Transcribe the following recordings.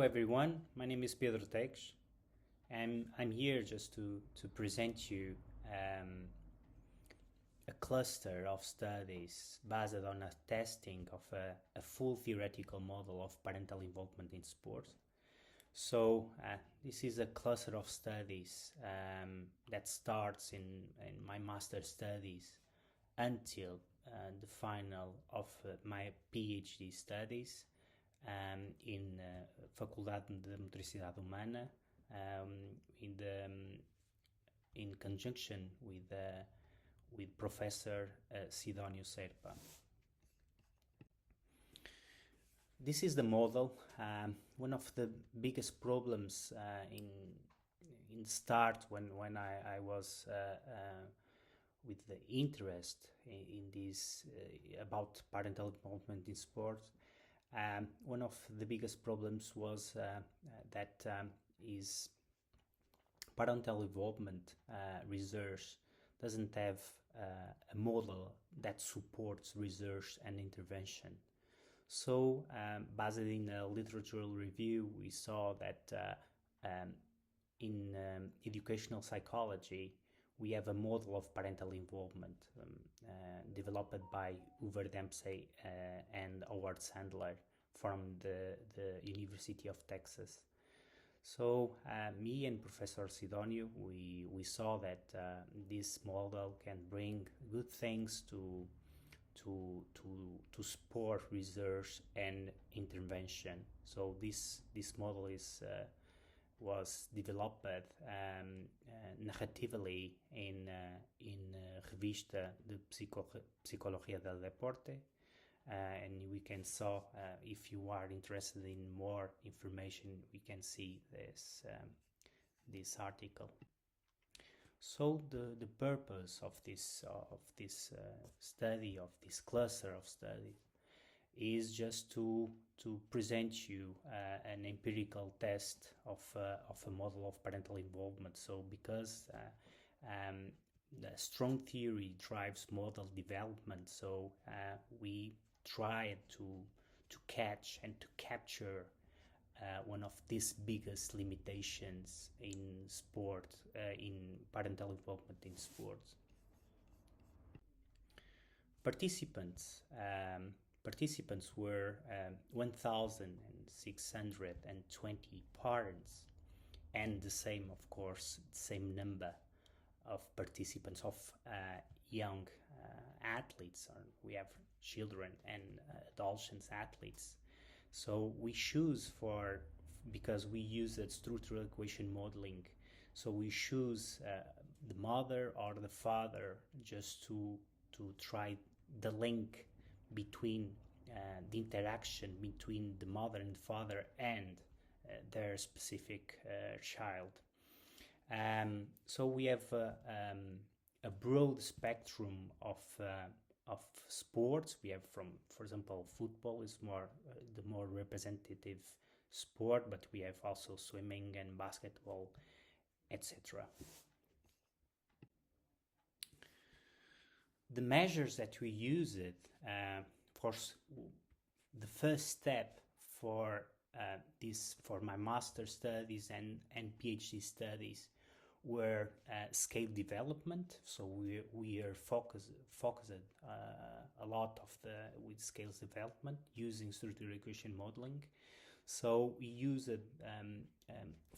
Hello everyone, my name is Pedro Teques, and I'm here just to present you a cluster of studies based on a testing of a full theoretical model of parental involvement in sport. So this is a cluster of studies that starts in my master's studies until the final of my PhD studies in Faculdade de Motricidade Humana, in conjunction with Professor Teques Serpa. This is the model. One of the biggest problems in start when I was with the interest in this about parental involvement in sport. One of the biggest problems was that is parental involvement research doesn't have a model that supports research and intervention. So, based in a literature review, we saw that in educational psychology, we have a model of parental involvement developed by Uwe Dempsey and Howard Sandler from the University of Texas. So me and Professor Sidonio, we saw that this model can bring good things to support research and intervention. So this model was developed narratively in Revista de Psicologia del Deporte, and we can saw if you are interested in more information, we can see this article. So the purpose of this study, of this cluster of study, is just to present you an empirical test of a model of parental involvement. So because the strong theory drives model development, so we try to catch and to capture one of these biggest limitations in sport, in parental involvement in sports. Participants were 1,620 parents, and the same, of course, same number of participants of young athletes. We have children and adolescents athletes. So we choose because we use that structural equation modeling. So we choose the mother or the father just to try the link between the interaction between the mother and father and their specific child. So we have a broad spectrum of sports. We have for example, football is the more representative sport, but we have also swimming and basketball, etc. The measures that we use the first step for my master studies and PhD studies were scale development. So we are focused a lot with scales development using structural equation modeling. So we use it,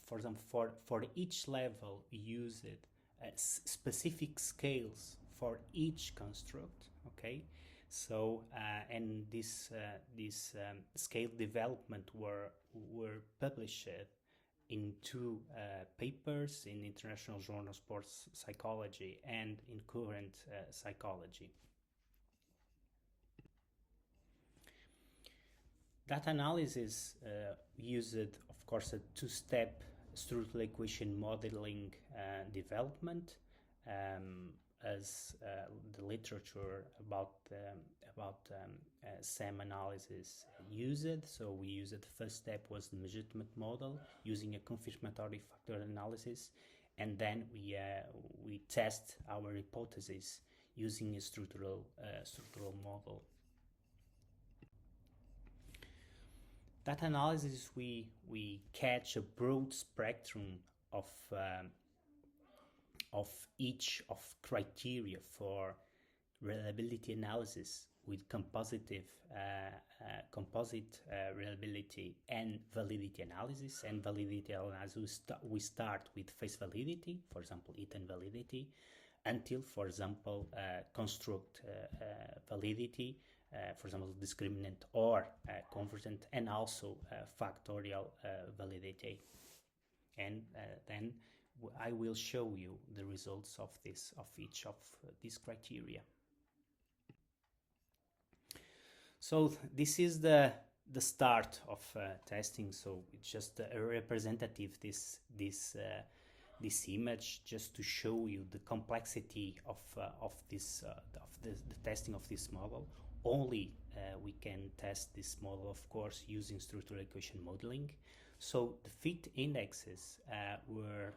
for example, for each level, we use it specific scales for each construct. Okay, so and this scale development were published in two papers in International Journal of Sports Psychology and in Current Psychology. Data analysis used, of course, a two-step structural equation modeling development, as the literature about SEM analysis used. So we used the first step was the measurement model using a confirmatory factor analysis, and then we test our hypothesis using a structural model. data analysis, we catch a broad spectrum of of each of criteria for reliability analysis with composite reliability and validity analysis. And validity analysis, we start with face validity, for example, Eaton validity, until, for example, construct validity, for example, discriminant or convergent, and also factorial validity. And then I will show you the results of each of these criteria. So this is the start of testing. So it's just a representative this image, just to show you the complexity of the testing of this model. Only we can test this model, of course, using structural equation modeling. So the fit indexes were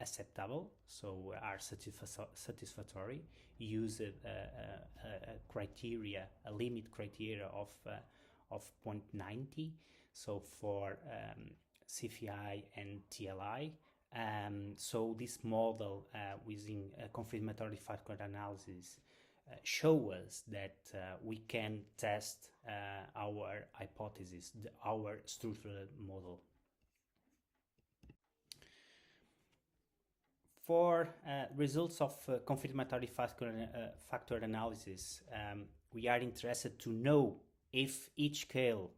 acceptable, so are satisfactory. Use a criteria, a limit criteria of 0.90. So for CFI and TLI. So this model using confirmatory factor analysis show us that we can test our hypothesis, our structural model. For results of confirmatory factor analysis, we are interested to know if each scale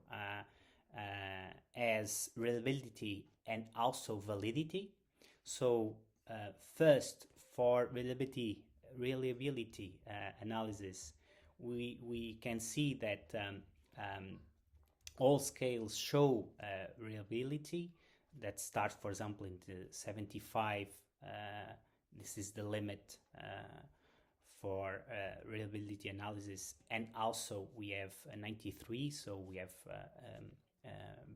has reliability and also validity. So first, for reliability analysis, we can see that all scales show reliability that starts, for example, in the 75. This is the limit for reliability analysis, and also we have 93. So we have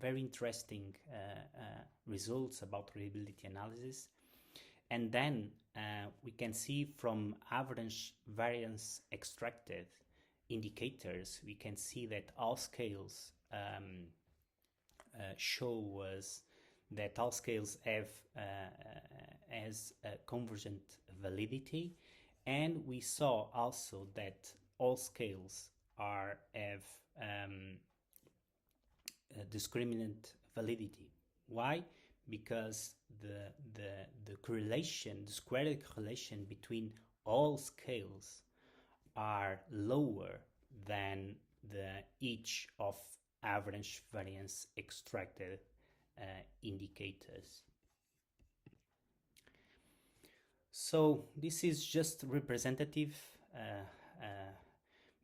very interesting results about reliability analysis. And then we can see from average variance extracted indicators, we can see that all scales show us that all scales have as a convergent validity, and we saw also that all scales have discriminant validity. Why? Because the correlation, the squared correlation between all scales are lower than each of average variance extracted indicators. So this is just representative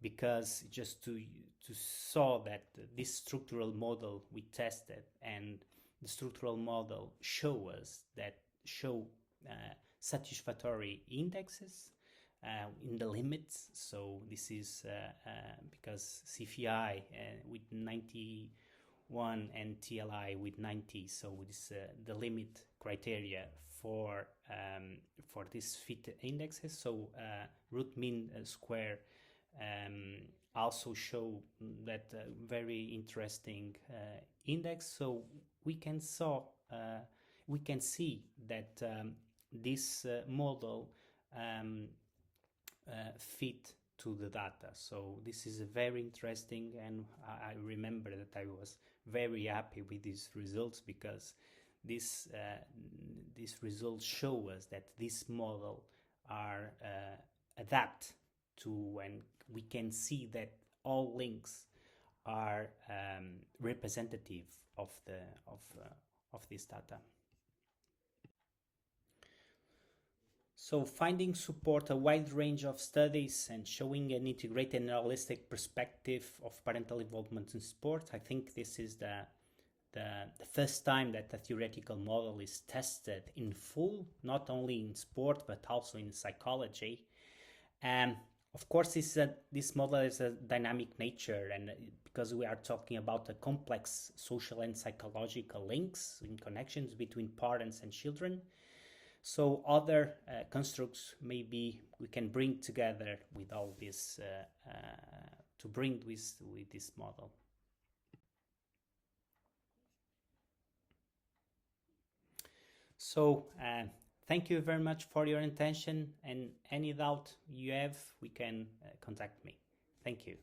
because just to saw that this structural model we tested, and the structural model show satisfactory indexes in the limits. So this is because CFI with 91 and TLI with 90. So this the limit criteria for this fit indexes. So root mean square also show that very interesting index. So we can see that this model fit to the data. So this is very interesting, and I remember that I was very happy with these results, because these results show us that this model are adapt to, and we can see that all links are representative of this data. So findings support a wide range of studies and showing an integrated and holistic perspective of parental involvement in sport. I think this is the first time that a theoretical model is tested in full, not only in sport but also in psychology. Of course, this model is a dynamic nature, and because we are talking about the complex social and psychological links and connections between parents and children. So other constructs maybe we can bring together with all this to bring with this model. So thank you very much for your attention, and any doubt you have, we can contact me. Thank you.